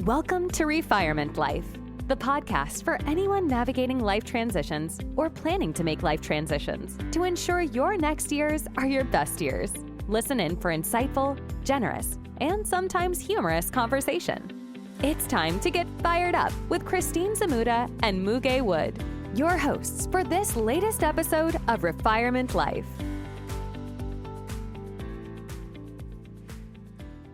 Welcome to Refirement Life, the podcast for anyone navigating life transitions or planning to make life transitions to ensure your next years are your best years. Listen in for insightful, generous, and sometimes humorous conversation. It's time to get fired up with Christine Zamuda and Muge Wood, your hosts for this latest episode of Refirement Life.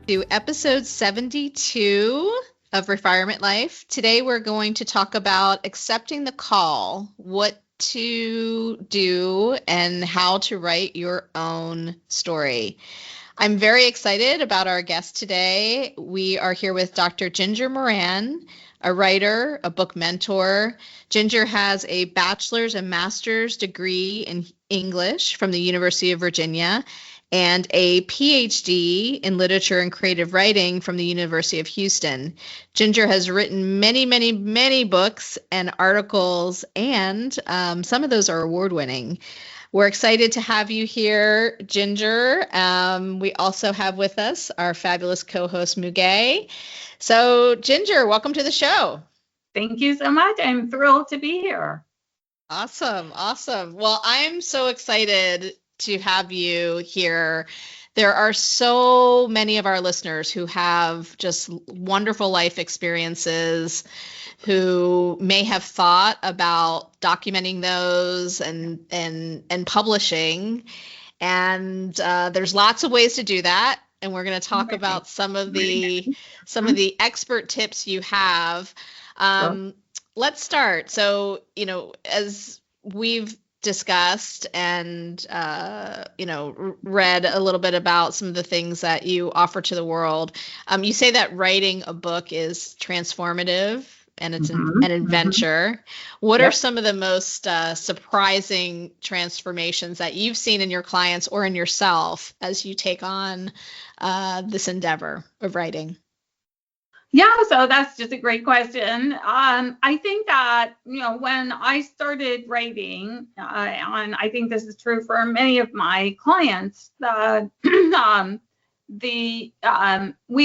To episode 72 of Refirement Life. Today we're going to talk about accepting the call, what to do, and how to write your own story. I'm very excited about our guest today. We are here with Dr. Ginger Moran, a writer, a book mentor. Ginger has a bachelor's and master's degree in English from the University of Virginia and a Ph.D. in literature and creative writing from the University of Houston. Ginger has written many books and articles, and some of those are award-winning. We're excited to have you here, Ginger. We also have with us our fabulous co-host, Muge. So, Ginger, welcome to the show. Thank you so much. I'm thrilled to be here. Awesome. Well, I'm so excited to have you here. There are so many of our listeners who have just wonderful life experiences, who may have thought about documenting those and publishing. And there's lots of ways to do that. And we're going to talk about some of the expert tips you have. Let's start. So, as we've discussed and read a little bit about some of the things that you offer to the world. You say that writing a book is transformative and it's an adventure. What are some of the most surprising transformations that you've seen in your clients or in yourself as you take on this endeavor of writing? Yeah, so that's just a great question. I think that, when I started writing, and I think this is true for many of my clients, we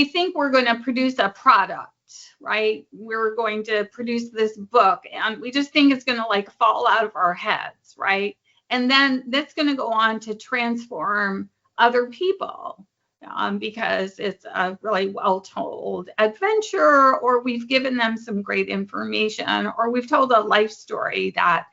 think we're going to produce a product, right? We're going to produce this book, and we just think it's going to fall out of our heads, right? And then that's going to go on to transform other people. Because it's a really well-told adventure, or we've given them some great information, or we've told a life story that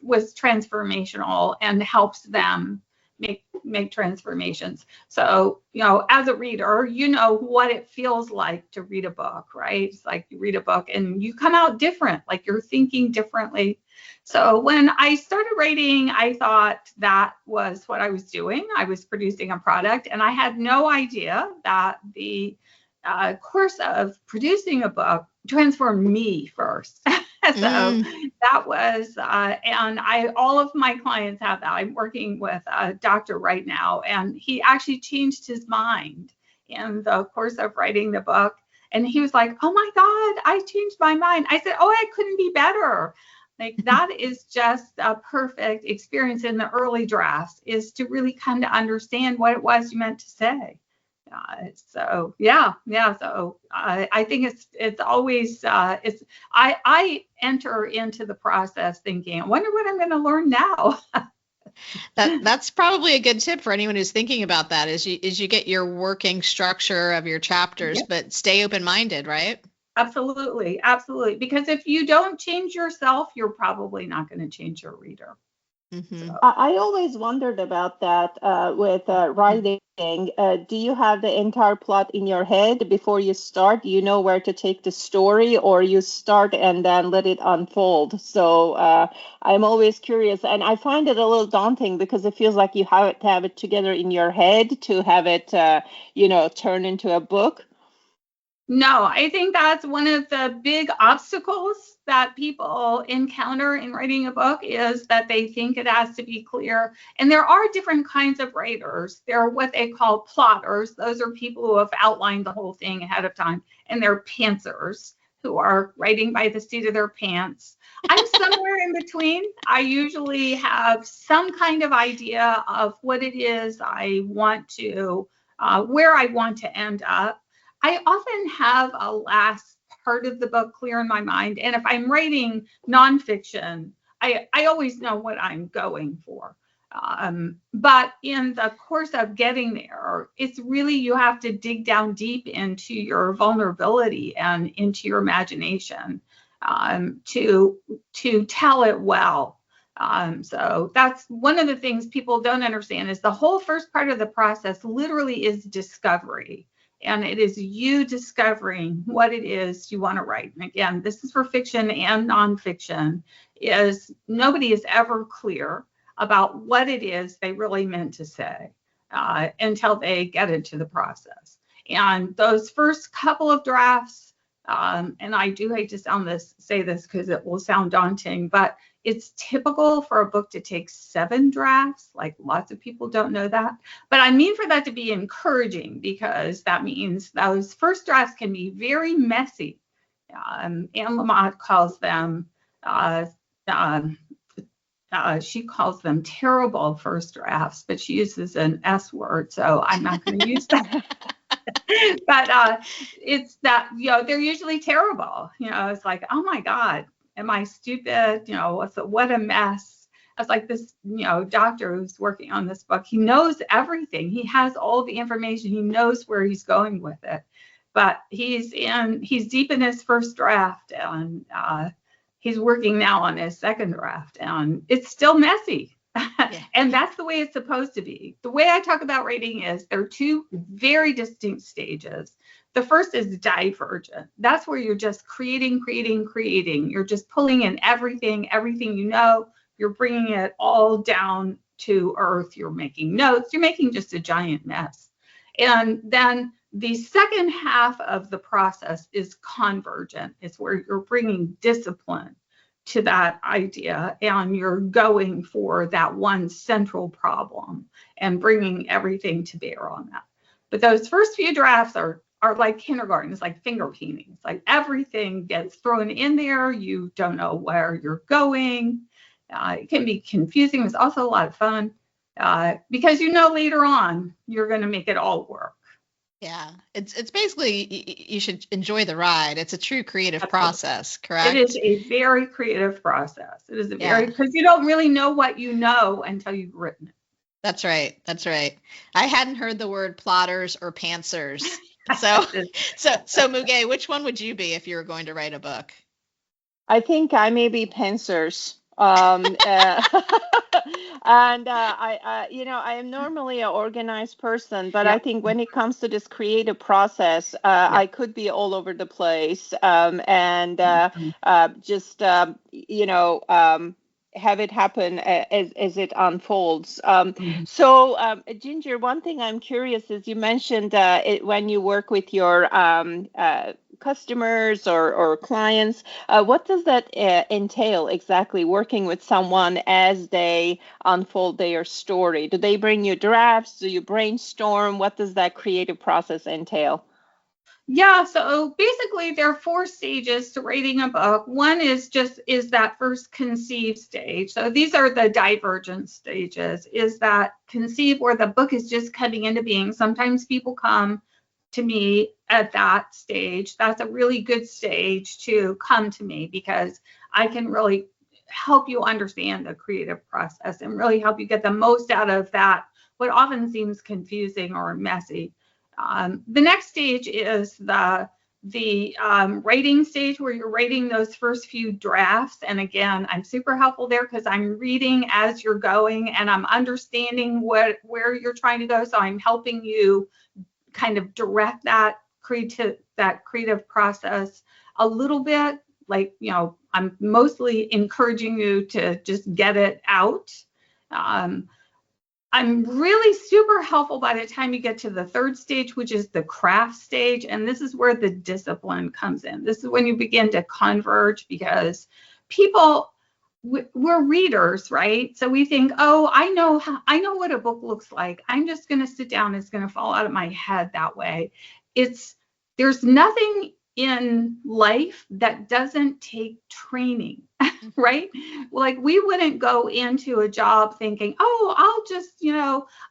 was transformational and helps them make transformations. So, as a reader, what it feels like to read a book, right? It's like you read a book and you come out different, like you're thinking differently. So when I started writing, I thought that was what I was doing. I was producing a product, and I had no idea that the course of producing a book transformed me first. So that was, and all of my clients have that. I'm working with a doctor right now, and he actually changed his mind in the course of writing the book. And he was like, "Oh my God, I changed my mind." I said, "Oh, I couldn't be better." That is just a perfect experience in the early drafts, is to really kind of understand what it was you meant to say. So I think it's always, I enter into the process thinking, I wonder what I'm going to learn now. That's probably a good tip for anyone who's thinking about that, is you get your working structure of your chapters, but stay open-minded, right? Absolutely. Because if you don't change yourself, you're probably not going to change your reader. So. I always wondered about that with writing. Do you have the entire plot in your head before you start? Do you know where to take the story, or you start and then let it unfold? So I'm always curious, and I find it a little daunting because it feels like you have to have it together in your head to have it, turn into a book. No, I think that's one of the big obstacles that people encounter in writing a book, is that they think it has to be clear. And there are different kinds of writers. There are what they call plotters. Those are people who have outlined the whole thing ahead of time. And they're pantsers, who are writing by the seat of their pants. I'm somewhere in between. I usually have some kind of idea of what it is I want to, where I want to end up. I often have a last part of the book clear in my mind. And if I'm writing nonfiction, I always know what I'm going for. But in the course of getting there, it's really, you have to dig down deep into your vulnerability and into your imagination to tell it well. So that's one of the things people don't understand, is the whole first part of the process literally is discovery. And it is you discovering what it is you want to write. And again, this is for fiction and nonfiction, is nobody is ever clear about what it is they really meant to say until they get into the process. And those first couple of drafts, and I do hate to say this because it will sound daunting, but it's typical for a book to take 7 drafts. Like, lots of people don't know that. But I mean for that to be encouraging, because that means those first drafts can be very messy. Anne Lamott calls them, she calls them terrible first drafts, but she uses an S word, so I'm not going to use that. But it's that, they're usually terrible. It's like, oh my God, am I stupid? What a mess. I was like, this, doctor who's working on this book, he knows everything. He has all the information. He knows where he's going with it. But he's deep in his first draft, and he's working now on his second draft, and it's still messy. Yeah. And that's the way it's supposed to be. The way I talk about writing is there are 2 very distinct stages. The first is divergent. That's where you're just creating. You're just pulling in everything you know. You're bringing it all down to earth. You're making notes. You're making just a giant mess. And then the second half of the process is convergent. It's where you're bringing discipline to that idea, and you're going for that one central problem and bringing everything to bear on that. But those first few drafts are like kindergarten. It's like finger painting. It's like everything gets thrown in there. You don't know where you're going. It can be confusing. It's also a lot of fun because later on you're going to make it all work. Yeah, it's basically, you should enjoy the ride. It's a true creative process, correct? It is a very creative process. It is because you don't really know what you know until you've written it. That's right. I hadn't heard the word plotters or pantsers. So Müge, which one would you be if you were going to write a book? I think I may be pantsers. And I am normally an organized person, but I think when it comes to this creative process, I could be all over the place, have it happen as it unfolds. So, Ginger, one thing I'm curious is you mentioned when you work with your customers or clients, what does that entail exactly, working with someone as they unfold their story? Do they bring you drafts? Do you brainstorm? What does that creative process entail? Yeah, so basically there are 4 stages to writing a book. One is that first conceive stage. So these are the divergent stages, is that conceive where the book is just coming into being. Sometimes people come to me at that stage. That's a really good stage to come to me, because I can really help you understand the creative process and really help you get the most out of that, what often seems confusing or messy. The next stage is the writing stage, where you're writing those first few drafts. And again, I'm super helpful there because I'm reading as you're going and I'm understanding where you're trying to go. So I'm helping you kind of direct that creative process a little bit. Like, I'm mostly encouraging you to just get it out. I'm really super helpful by the time you get to the third stage, which is the craft stage. And this is where the discipline comes in. This is when you begin to converge, because we're readers, right? So we think, oh, I know what a book looks like. I'm just going to sit down. It's going to fall out of my head that way. There's nothing in life that doesn't take training, right? Like we wouldn't go into a job thinking, oh, I'll just,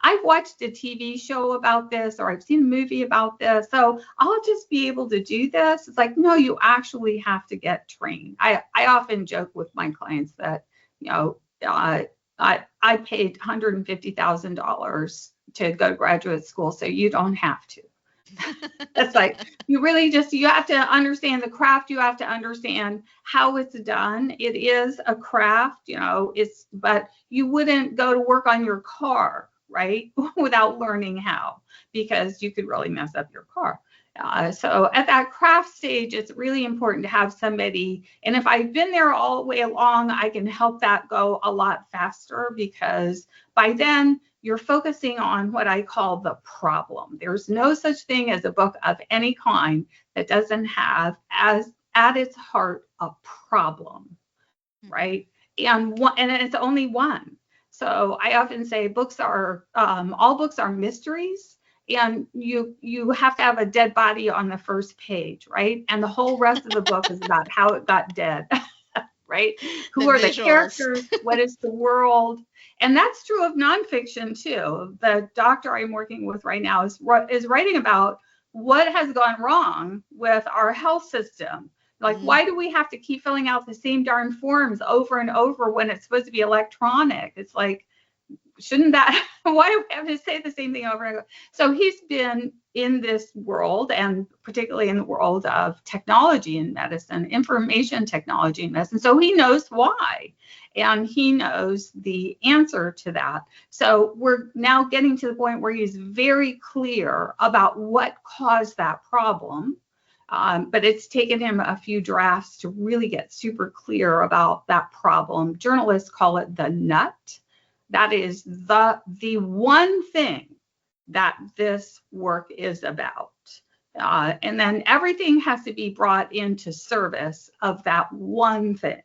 I've watched a TV show about this, or I've seen a movie about this, so I'll just be able to do this. It's like, no, you actually have to get trained. I often joke with my clients that, I paid $150,000 to go to graduate school, so you don't have to. It's like, you have to understand the craft. You have to understand how it's done. It is a craft, but you wouldn't go to work on your car, right? Without learning how, because you could really mess up your car. So at that craft stage, it's really important to have somebody. And if I've been there all the way along, I can help that go a lot faster, because by then you're focusing on what I call the problem. There's no such thing as a book of any kind that doesn't have as at its heart a problem, right? And it's only one. So I often say all books are mysteries, and you have to have a dead body on the first page, right? And the whole rest of the book is about how it got dead, right? Who are the characters? What is the world? And that's true of nonfiction too. The doctor I'm working with right now is writing about what has gone wrong with our health system. Like, why do we have to keep filling out the same darn forms over and over when it's supposed to be electronic? It's like, shouldn't that, why do we have to say the same thing over and over? So he's been in this world, and particularly in the world of technology in medicine, information technology in medicine. So he knows why, and he knows the answer to that. So we're now getting to the point where he's very clear about what caused that problem. But it's taken him a few drafts to really get super clear about that problem. Journalists call it the nut. That is the one thing that this work is about. And then everything has to be brought into service of that one thing.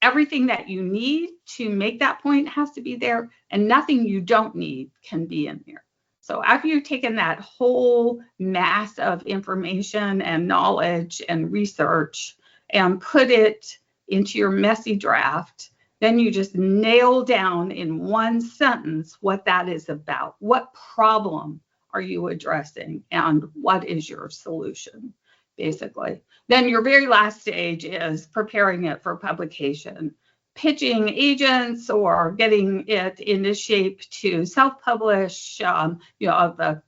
Everything that you need to make that point has to be there, and nothing you don't need can be in there. So after you've taken that whole mass of information and knowledge and research and put it into your messy draft, then you just nail down in one sentence what that is about. What problem are you addressing, and what is your solution, basically? Then your very last stage is preparing it for publication, pitching agents or getting it into shape to self-publish, of the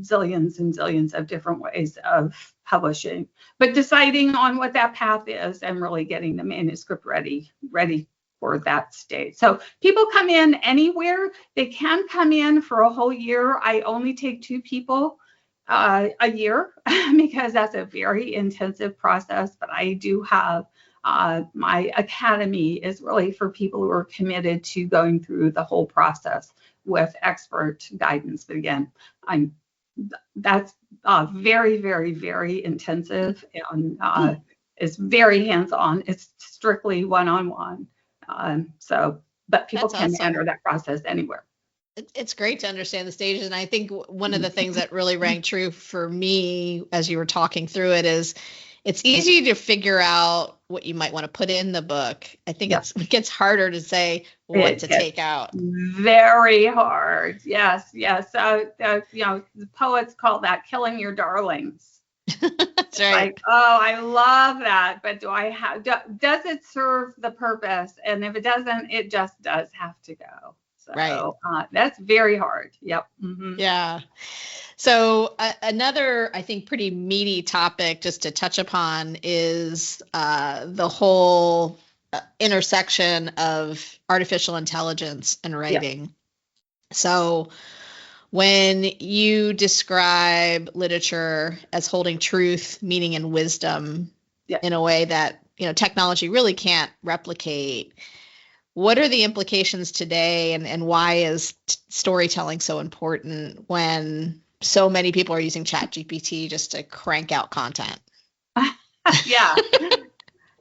zillions and zillions of different ways of publishing, but deciding on what that path is and really getting the manuscript ready for that state. So people come in anywhere. They can come in for a whole year. I only take 2 people a year because that's a very intensive process. But I do have my academy is really for people who are committed to going through the whole process with expert guidance. But again, that's very, very, very intensive, and it's very hands-on. It's strictly one-on-one. But people can enter that process anywhere. It's great to understand the stages. And I think one of the things that really rang true for me as you were talking through it is it's easy to figure out what you might want to put in the book. I think it gets harder to say what to take out. Very hard. Yes. The poets call that killing your darlings. That's right. Like, oh, I love that, but does it serve the purpose? And if it doesn't, it just does have to go. So right. That's very hard. Yep. Yeah. So another, I think, pretty meaty topic just to touch upon is the whole intersection of artificial intelligence and writing. Yeah. So when you describe literature as holding truth, meaning, and wisdom in a way that technology really can't replicate, what are the implications today, and why is storytelling so important when so many people are using ChatGPT just to crank out content? Yeah.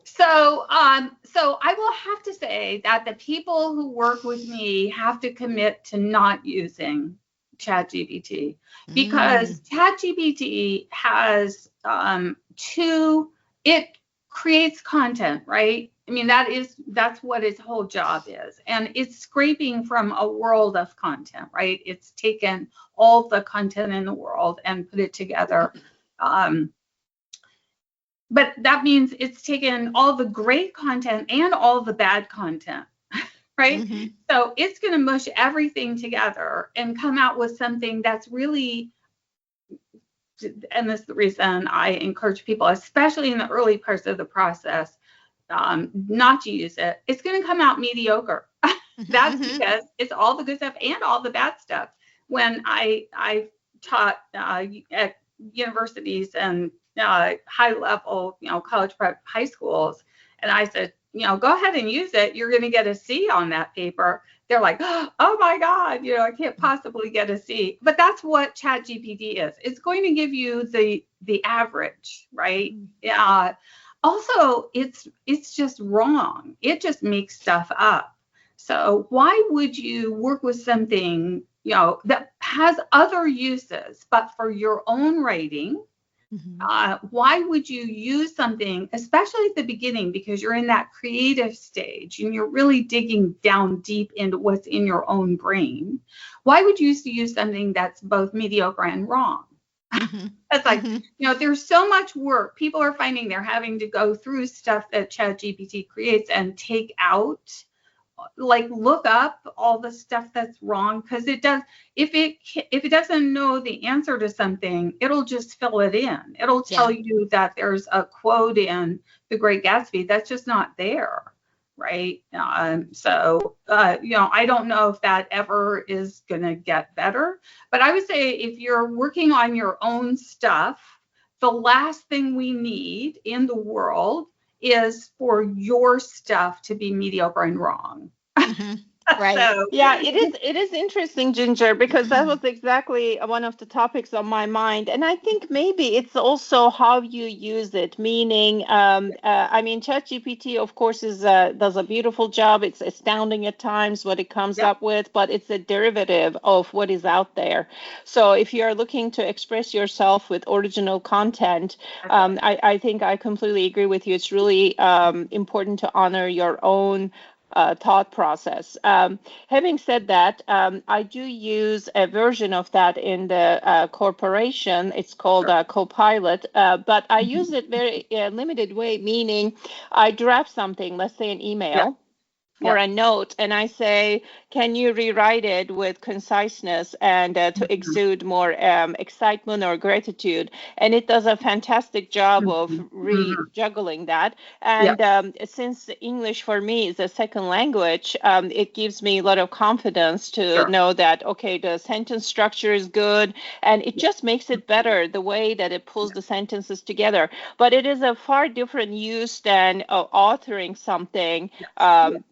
So I will have to say that the people who work with me have to commit to not using ChatGPT, because ChatGPT has it creates content, right? I mean, that's what its whole job is. And it's scraping from a world of content, right? It's taken all the content in the world and put it together. But that means it's taken all the great content and all the bad content, right? So it's going to mush everything together and come out with something that's really, and this is the reason I encourage people, especially in the early parts of the process, not to use it. It's going to come out mediocre. That's because it's all the good stuff and all the bad stuff. When I taught at universities and high level, college prep high schools, and I said, go ahead and use it. You're going to get a C on that paper. They're like, oh my God, I can't possibly get a C. But that's what ChatGPT is. It's going to give you the average, right? Also, it's just wrong. It just makes stuff up. So why would you work with something, that has other uses, but for your own writing? Why would you use something, especially at the beginning, because you're in that creative stage and you're really digging down deep into what's in your own brain? Why would you use something that's both mediocre and wrong? It's like, there's so much work. People are finding they're having to go through stuff that ChatGPT creates and take out, like look up all the stuff that's wrong, because it does. If it doesn't know the answer to something, it'll just fill it in. It'll tell you that there's a quote in The Great Gatsby that's just not there, right? So I don't know if that ever is going to get better, but I would say if you're working on your own stuff, the last thing we need in the world is for your stuff to be mediocre and wrong. Right. So, yeah, it is interesting, Ginger, because that was exactly one of the topics on my mind. And I think maybe it's also how you use it, meaning, ChatGPT, of course, does a beautiful job. It's astounding at times what it comes up with, but it's a derivative of what is out there. So if you're looking to express yourself with original content, I think I completely agree with you. It's really important to honor your own thought process. Having said that, I do use a version of that in the corporation. It's called Copilot, but I use it very limited way, meaning I draft something, let's say an email or a note, and I say, can you rewrite it with conciseness and to exude more excitement or gratitude? And it does a fantastic job of juggling that. And since English for me is a second language, it gives me a lot of confidence to know that, okay, the sentence structure is good, and it just makes it better, the way that it pulls the sentences together. But it is a far different use than authoring something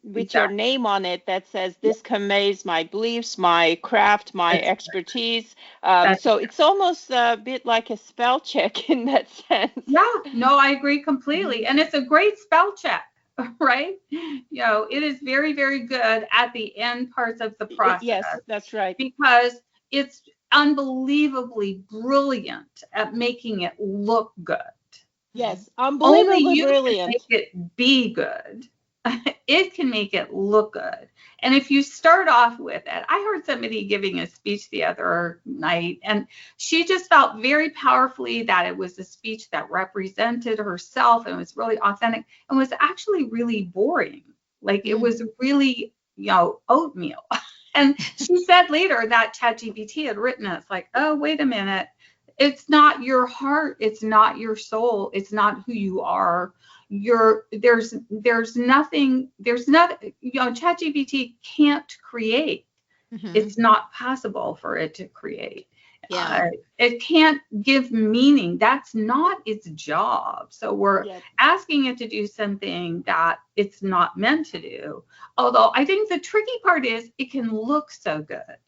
with your name on it that says this conveys my beliefs, my craft, my expertise. So it's almost a bit like a spell check in that sense. Yeah, no, I agree completely. And it's a great spell check, right? It is very, very good at the end parts of the process. Yes, that's right. Because it's unbelievably brilliant at making it look good. Yes, unbelievably Only you brilliant. can make it be good. It can make it look good. And if you start off with it, I heard somebody giving a speech the other night, and she just felt very powerfully that it was a speech that represented herself and was really authentic and was actually really boring. Like it was really, oatmeal. And she said later that ChatGPT had written it. It's like, oh, wait a minute. It's not your heart. It's not your soul. It's not who you are. There's nothing, ChatGPT can't create. It's not possible for it to create. It can't give meaning. That's not its job. So we're asking it to do something that it's not meant to do. Although I think the tricky part is it can look so good,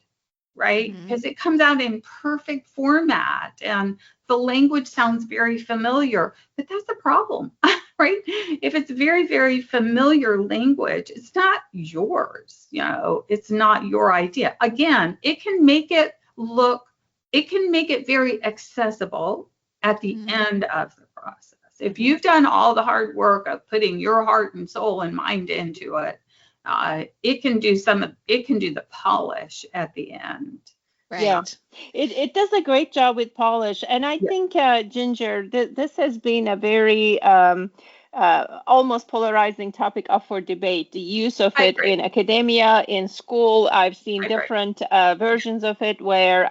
right? Because it comes out in perfect format and the language sounds very familiar, but that's a problem, right? If it's very, very familiar language, it's not yours, it's not your idea. Again, it can make it it can make it very accessible at the end of the process. If you've done all the hard work of putting your heart and soul and mind into it, it can do the polish at the end. Right. Yeah, it does a great job with polish. And I think, Ginger, this has been a very almost polarizing topic up for debate, the use of it in academia, in school. I've seen different versions of it where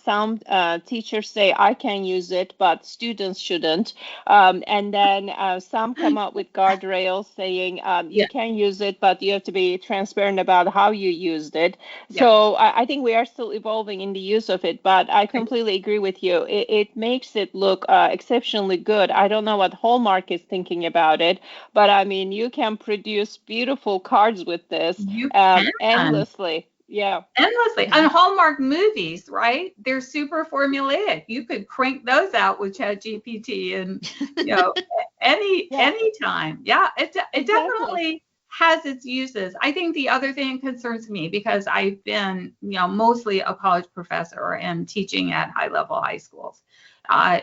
some teachers say, I can use it, but students shouldn't. And then some come up with guardrails saying you can use it, but you have to be transparent about how you used it. So I think we are still evolving in the use of it, but I completely agree with you. It makes it look exceptionally good. I don't know what Hallmark is thinking about it, but I mean, you can produce beautiful cards with this endlessly. Yeah. Endlessly. And Hallmark movies, right? They're super formulaic. You could crank those out with ChatGPT and, anytime. Yeah, it definitely has its uses. I think the other thing that concerns me, because I've been, mostly a college professor and teaching at high-level high schools,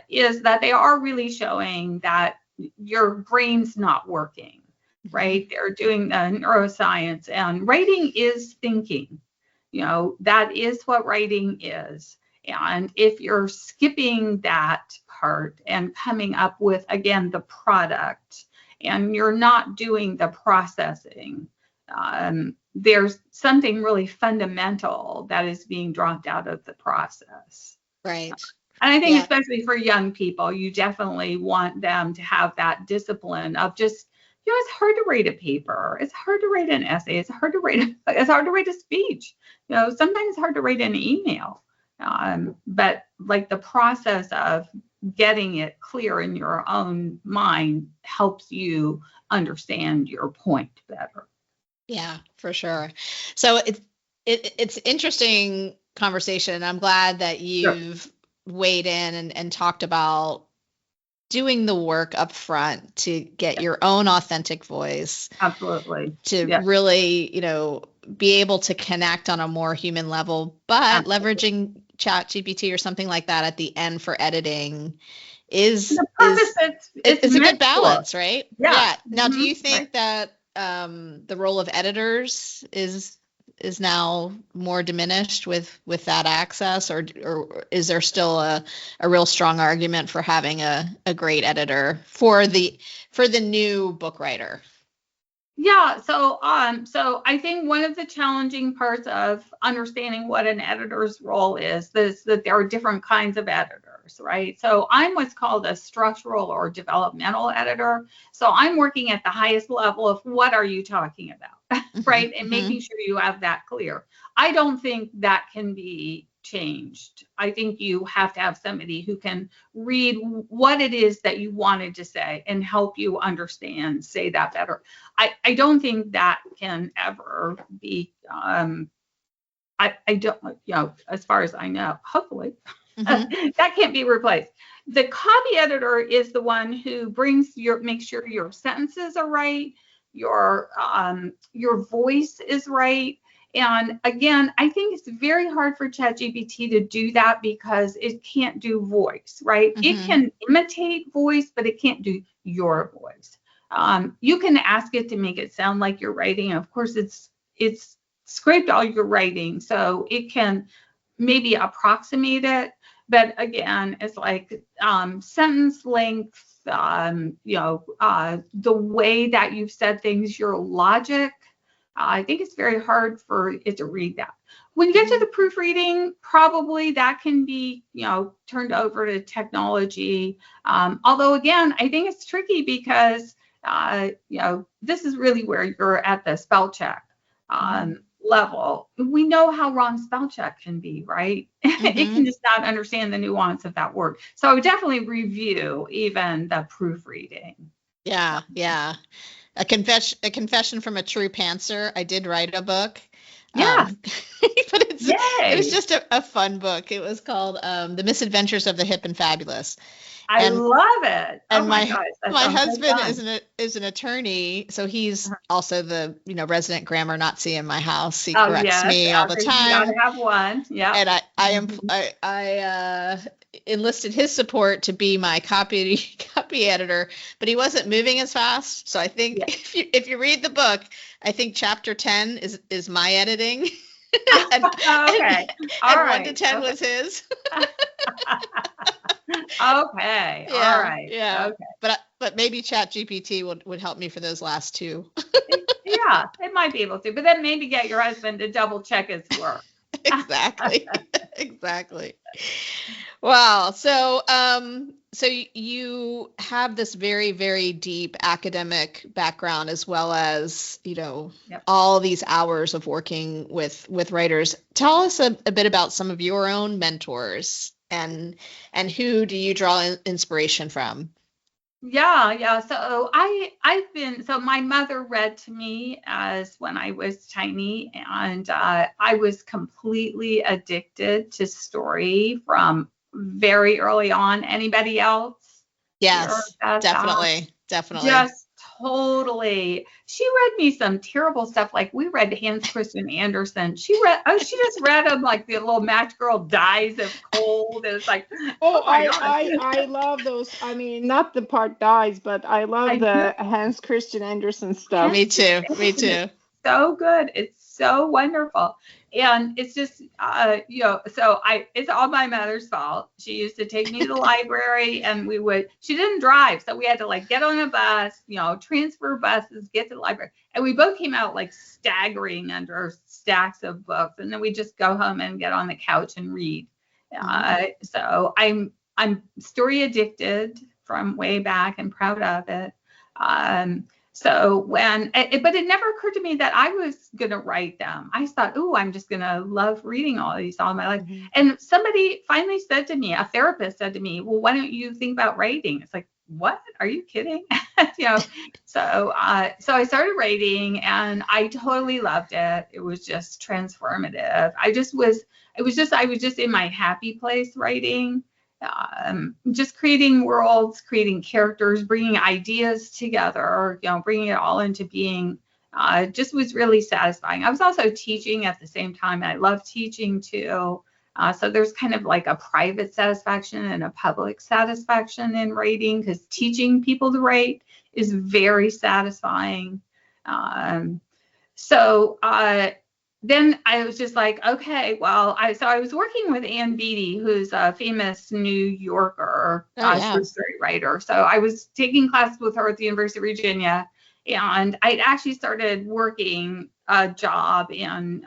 is that they are really showing that your brain's not working, right? They're doing the neuroscience, and writing is thinking. That is what writing is. And if you're skipping that part and coming up with, again, the product, and you're not doing the processing, there's something really fundamental that is being dropped out of the process. Right. And I think especially for young people, you definitely want them to have that discipline of just, it's hard to write a paper. It's hard to write an essay. It's hard to write a speech. Sometimes it's hard to write an email. But like the process of getting it clear in your own mind helps you understand your point better. Yeah, for sure. So it's interesting conversation. I'm glad that you've weighed in and talked about doing the work up front to get your own authentic voice. Absolutely. To really, be able to connect on a more human level, but leveraging ChatGPT or something like that at the end for editing is a good balance, right? Yeah. Now, do you think that the role of editors is now more diminished with that access, or is there still a real strong argument for having a great editor for the new book writer? Yeah, so I think one of the challenging parts of understanding what an editor's role is that there are different kinds of editors, right? So I'm what's called a structural or developmental editor. So I'm working at the highest level of what are you talking about, right? And making sure you have that clear. I don't think that can be changed. I think you have to have somebody who can read what it is that you wanted to say and help you say that better. I don't think that can ever be, I don't, as far as I know, hopefully, that can't be replaced. The copy editor is the one who makes sure your sentences are right, your voice is right. And again, I think it's very hard for ChatGPT to do that because it can't do voice, right? It can imitate voice, but it can't do your voice. You can ask it to make it sound like you're writing. Of course, it's scraped all your writing, so it can maybe approximate it. But again, it's like sentence length, the way that you've said things, your logic. I think it's very hard for it to read that. When you get to the proofreading, probably that can be, turned over to technology. Although, again, I think it's tricky because, this is really where you're at the spell check level. We know how wrong spell check can be, right? It can just not understand the nuance of that word. So I would definitely review even the proofreading. Yeah. A confession from a true pantser. I did write a book. Yeah. But it was just a fun book. It was called The Misadventures of the Hip and Fabulous. I love it. And oh my gosh, my husband is an attorney, so he's also the resident grammar Nazi in my house. He corrects me all the time. You gotta have one. Yeah. And I enlisted his support to be my copy editor, but he wasn't moving as fast. So I think if you read the book, I think chapter 10 is my editing. and, okay. All right. 1 to 10 was his. Okay. Yeah, all right. Yeah. Okay. But maybe ChatGPT would help me for those last two. Yeah, it might be able to. But then maybe get your husband to double check his work. Exactly. Exactly. Wow. So you have this very, very deep academic background, as well as, all these hours of working with writers. Tell us a bit about some of your own mentors and who do you draw inspiration from? Yeah. So so my mother read to me when I was tiny, and I was completely addicted to story from very early on. Anybody else? Yes, definitely. Just totally. She read me some terrible stuff. Like we read Hans Christian Andersen. She just read him like the little match girl dies of cold. And it's like, I love those. I mean, not the part dies, but I love the Hans Christian Andersen stuff. Me too. So good. It's so wonderful. And it's just, it's all my mother's fault. She used to take me to the library, and she didn't drive. So we had to get on a bus, transfer buses, get to the library. And we both came out staggering under stacks of books. And then we just go home and get on the couch and read. So I'm story addicted from way back and proud of it. But it never occurred to me that I was going to write them. I thought, I'm just going to love reading all these all my life. Mm-hmm. And somebody finally said to me, a therapist said to me, well, why don't you think about writing? It's like, what? Are you kidding? So I started writing, and I totally loved it. It was just transformative. I was just in my happy place writing. Just creating worlds, creating characters, bringing ideas together, bringing it all into being, just was really satisfying. I was also teaching at the same time. I love teaching too. So there's kind of like a private satisfaction and a public satisfaction in writing, because teaching people to write is very satisfying. Then I was just like, okay, well, I was working with Ann Beattie, who's a famous New Yorker short story writer. So I was taking classes with her at the University of Virginia, and I actually started working a job in,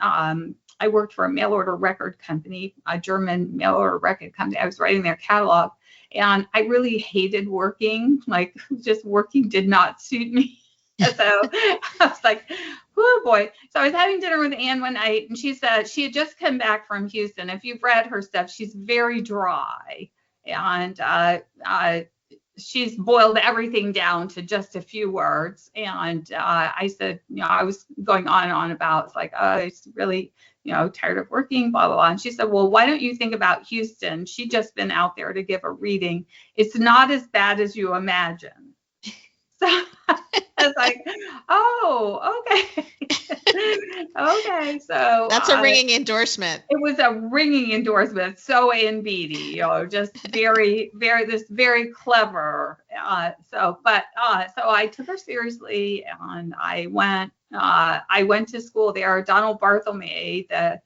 I worked for a mail order record company, a German mail order record company. I was writing their catalog, and I really hated working. Just working did not suit me. So I was like, oh boy. So I was having dinner with Anne one night, and she said she had just come back from Houston. If you've read her stuff, she's very dry, and she's boiled everything down to just a few words. And I said, I was going on and on about, it's like, oh, it's really, tired of working, blah, blah, blah. And she said, well, why don't you think about Houston? She'd just been out there to give a reading. It's not as bad as you imagine. So I was like, oh, okay. Okay. So that's a ringing endorsement. It was a ringing endorsement. So Ann Beattie, just very, very clever. So I took her seriously, and I went to school there. Donald Barthelme, the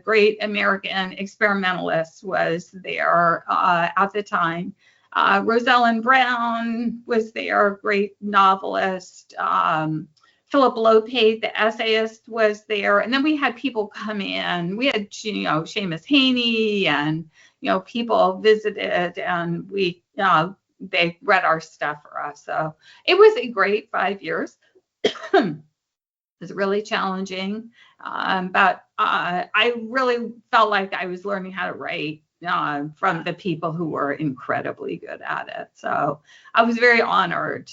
great American experimentalist, was there at the time. Rosellen Brown was there, great novelist. Philip Lopate, the essayist, was there. And then we had people come in. We had, Seamus Haney, and, people visited, and they read our stuff for us. So it was a great 5 years. It was really challenging. But I really felt like I was learning how to write from the people who were incredibly good at it. So I was very honored.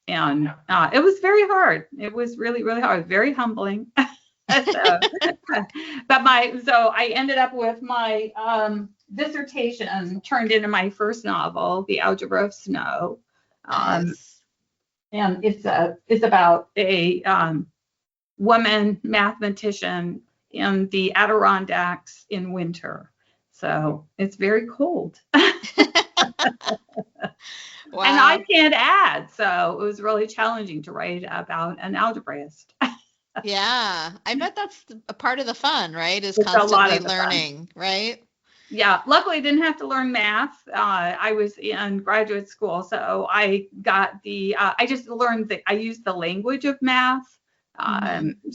And it was very hard. It was really, really hard. Very humbling. So, so I ended up with my dissertation turned into my first novel, The Algebra of Snow. Nice. And it's about a woman mathematician in the Adirondacks in winter. So it's very cold. Wow. And I can't add. So it was really challenging to write about an algebraist. Yeah, I bet that's a part of the fun, right? Is It's a lot constantly of the fun. learning, right? Yeah, luckily I didn't have to learn math. I was in graduate school, so I got I just learned that I used the language of math,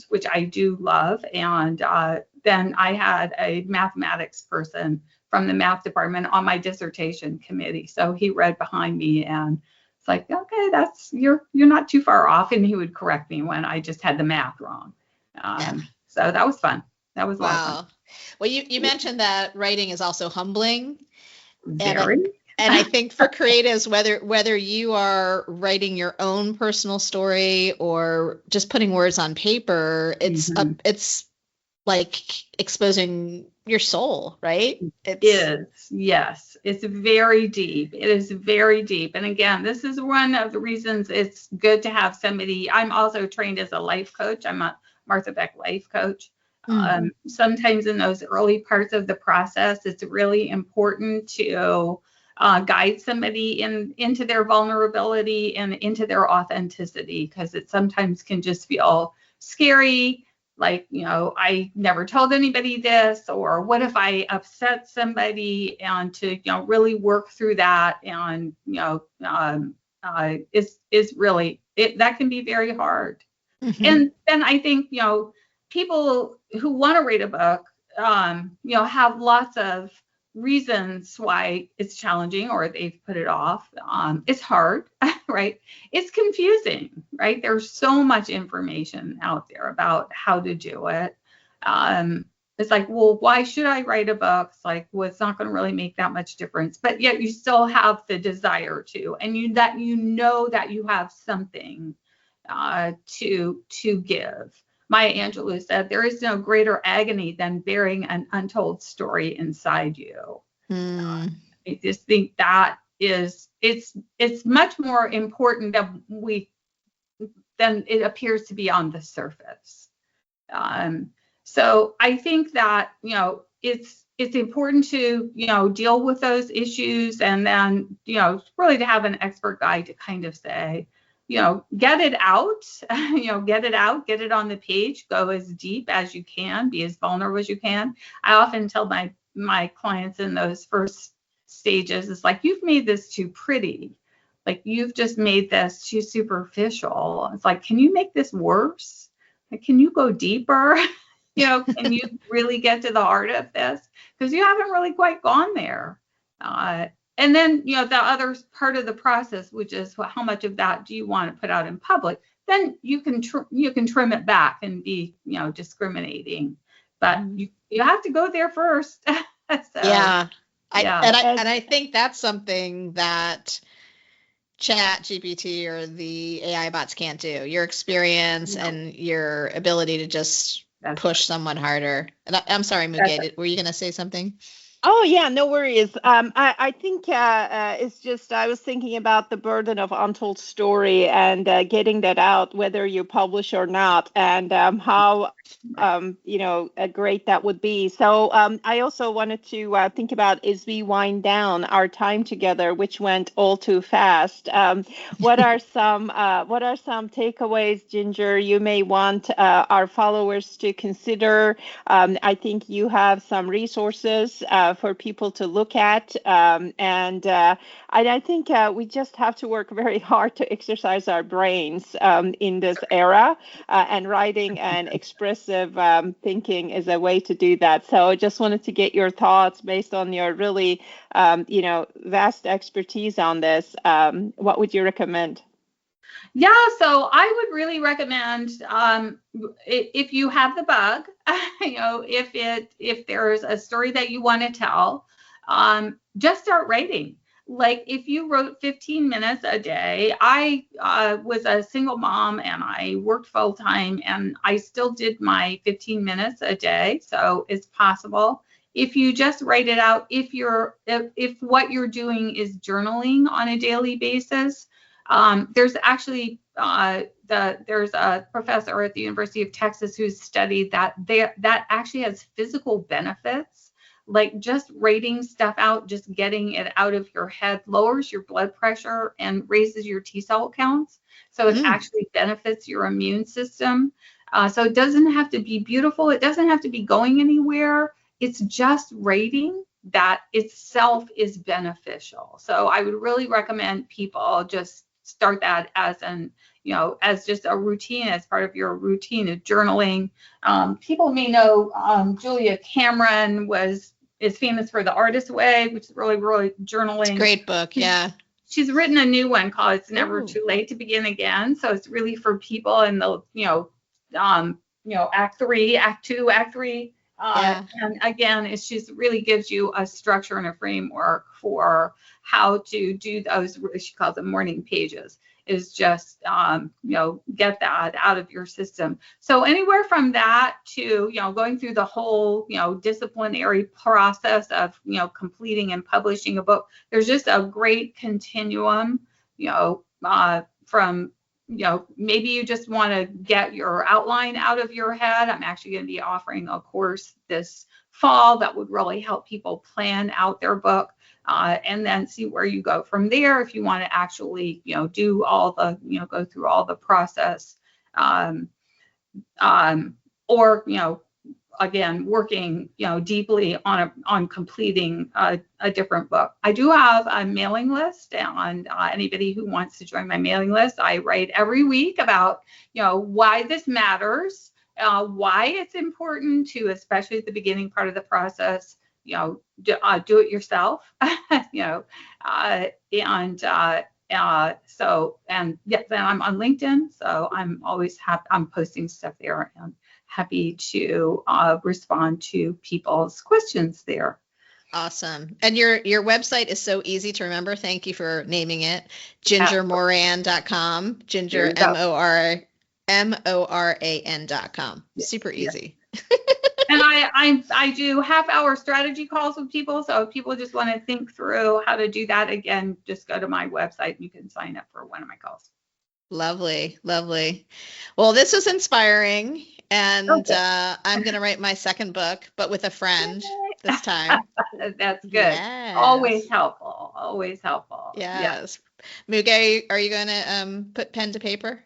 which I do love. And then I had a mathematics person from the math department on my dissertation committee. So he read behind me and it's like, okay, you're not too far off. And he would correct me when I just had the math wrong. So that was fun. That was a lot of fun. Well, you mentioned that writing is also humbling. Very. And I think for creatives, whether you are writing your own personal story or just putting words on paper, it's like exposing your soul, right? It is. Yes. It's very deep. It is very deep. And again, this is one of the reasons it's good to have somebody. I'm also trained as a life coach. I'm a Martha Beck life coach. Sometimes in those early parts of the process, it's really important to guide somebody into their vulnerability and into their authenticity, because it sometimes can just feel scary. Like, I never told anybody this, or what if I upset somebody, and to, really work through that. And, is really, that can be very hard. And then I think, people who want to read a book, have lots of reasons why it's challenging or they've put it off. It's hard, right? It's confusing, right? There's so much information out there about how to do it. It's like, well, why should I write a book? It's like, well, it's not going to really make that much difference, but yet you still have the desire to, and that you have something to give. Maya Angelou said, there is no greater agony than bearing an untold story inside you. I just think that it's much more important than it appears to be on the surface. So I think that, it's important to, deal with those issues, and then, really to have an expert guide to kind of say, get it out, get it on the page, go as deep as you can, be as vulnerable as you can. I often tell my clients in those first stages, it's like, you've made this too pretty. Like, you've just made this too superficial. It's like, can you make this worse? Like, can you go deeper? Can you really get to the heart of this? Because you haven't really quite gone there. And then, the other part of the process, which is, well, how much of that do you want to put out in public? Then you can trim it back and be, discriminating. But you have to go there first. And I think that's something that Chat GPT or the AI bots can't do. Your experience and your ability to just push someone harder. And I'm sorry, Muge, were you going to say something? Oh, yeah, no worries. I think it's just, I was thinking about the burden of untold story and getting that out, whether you publish or not, and how, great that would be. So I also wanted to think about, as we wind down our time together, which went all too fast, what are some takeaways, Ginger, you may want our followers to consider? I think you have some resources for people to look at. And I think we just have to work very hard to exercise our brains in this era. And writing and expressive thinking is a way to do that. So I just wanted to get your thoughts based on your really, vast expertise on this. What would you recommend? Yeah, so I would really recommend, if you have the bug, if there's a story that you want to tell, just start writing. like if you wrote 15 minutes a day, I was a single mom and I worked full time and I still did my 15 minutes a day. So it's possible. If you just write it out, if what you're doing is journaling on a daily basis, there's actually there's a professor at the University of Texas who's studied that that actually has physical benefits. Like just writing stuff out, just getting it out of your head lowers your blood pressure and raises your T cell counts. So it actually benefits your immune system. So it doesn't have to be beautiful. It doesn't have to be going anywhere. It's just writing that itself is beneficial. So I would really recommend people just start that as as just a routine, as part of your routine of journaling. People may know Julia Cameron is famous for The Artist's Way, which is really journaling. It's a great book, yeah. She's written a new one called It's Never Too Late to Begin Again. So it's really for people in the, act 3, act 2, act 3. And again, it just really gives you a structure and a framework for how to do those, she calls them morning pages, is just, get that out of your system. So anywhere from that to, going through the whole, disciplinary process of, completing and publishing a book, there's just a great continuum, from, maybe you just want to get your outline out of your head. I'm actually going to be offering a course this fall that would really help people plan out their book. And then see where you go from there if you want to actually, do all the, go through all the process, or, again, working, deeply on completing a different book. I do have a mailing list, and anybody who wants to join my mailing list, I write every week about, why this matters, why it's important to, especially at the beginning part of the process, do it yourself, then I'm on LinkedIn, so I'm always I'm posting stuff there and happy to respond to people's questions there. Awesome. And your website is so easy to remember. Thank you for naming it. gingermoran.com. Ginger, MORAN.com. Super easy. And I do half-hour strategy calls with people. So if people just want to think through how to do that, again, just go to my website and you can sign up for one of my calls. Lovely. Well, this was inspiring. And I'm going to write my second book, but with a friend this time. That's good. Yes. Always helpful. Yes. Muge, are you going to put pen to paper?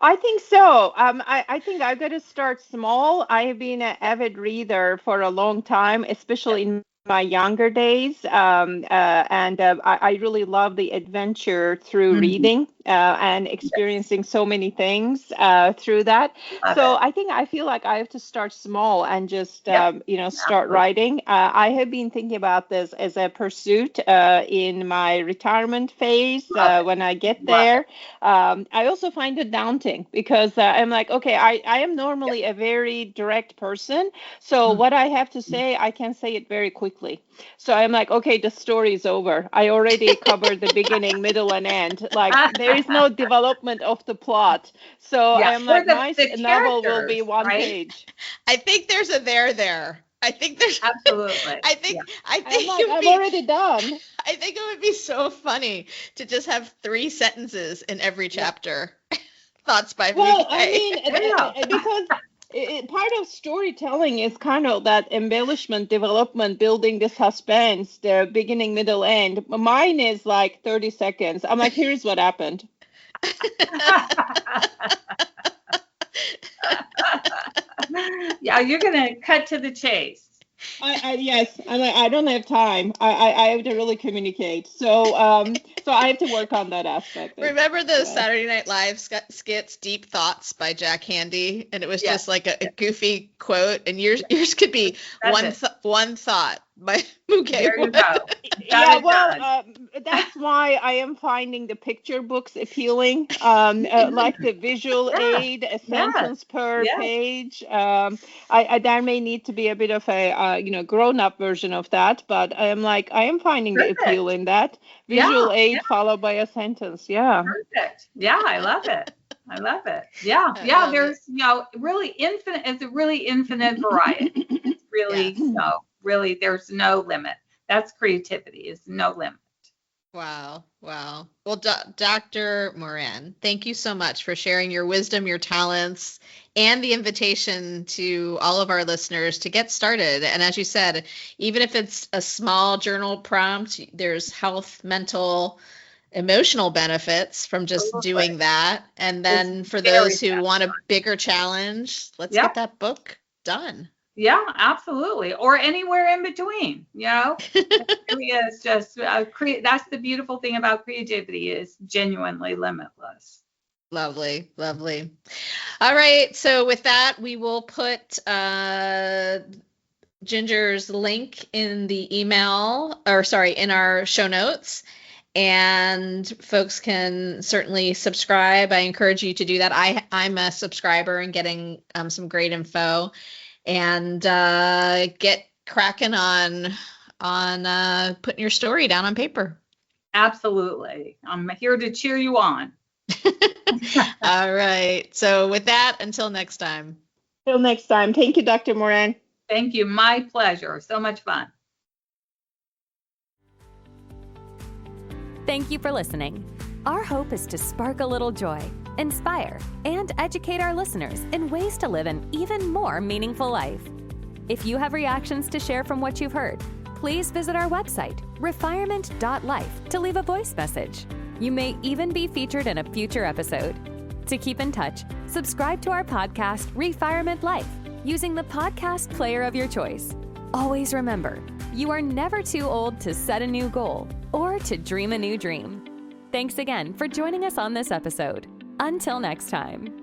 I think so. I think I've got to start small. I have been an avid reader for a long time, especially in my younger days. I really love the adventure through reading and experiencing so many things through that. I feel like I have to start small and just, start writing. I have been thinking about this as a pursuit in my retirement phase when I get there. I also find it daunting because I'm like, okay, I am normally a very direct person. So what I have to say, I can say it very quickly. So I'm like, okay, the story is over. I already covered the beginning, middle, and end. Like there is no development of the plot. So I'm like, my novel will be one page. I think there's a there. I think there's absolutely. I think I'm already done. I think it would be so funny to just have 3 sentences in every chapter. Thoughts by me. Well, I mean, because part of storytelling is kind of that embellishment, development, building the suspense, the beginning, middle, end. Mine is like 30 seconds. I'm like, here's what happened. Yeah, you're going to cut to the chase. Yes, I don't have time. I have to really communicate. So So I have to work on that aspect. Remember those Saturday Night Live skits, Deep Thoughts by Jack Handey? And it was just like a goofy quote. And yours could be one thought by Muge. There you go. Yeah, well, that's why I am finding the picture books appealing, like the visual aid, a sentence per page. There may need to be a bit of a grown-up version of that, but I am finding the appeal in that visual aid followed by a sentence. Yeah. Perfect. Yeah, I love it. I love it. Yeah. There's really infinite. It's a really infinite variety. It's really really there's no limit. That's creativity. Is no limit. Wow. Well, Dr. Moran, thank you so much for sharing your wisdom, your talents, and the invitation to all of our listeners to get started. And as you said, even if it's a small journal prompt, there's health, mental, emotional benefits from just doing that. And then for those who want a bigger challenge, let's get that book done. Yeah, absolutely. Or anywhere in between, It really is just, that's the beautiful thing about creativity, is genuinely limitless. Lovely, lovely. All right. So with that, we will put Ginger's link in the in our show notes. And folks can certainly subscribe. I encourage you to do that. I'm a subscriber and getting some great info. And get cracking on putting your story down on paper. Absolutely. I'm here to cheer you on. All right. So with that, until next time. Till next time. Thank you, Dr. Moran. Thank you. My pleasure. So much fun. Thank you for listening. Our hope is to spark a little joy, inspire, and educate our listeners in ways to live an even more meaningful life. If you have reactions to share from what you've heard, please visit our website, refirement.life, to leave a voice message. You may even be featured in a future episode. To keep in touch, subscribe to our podcast, Refirement Life, using the podcast player of your choice. Always remember, you are never too old to set a new goal or to dream a new dream. Thanks again for joining us on this episode. Until next time.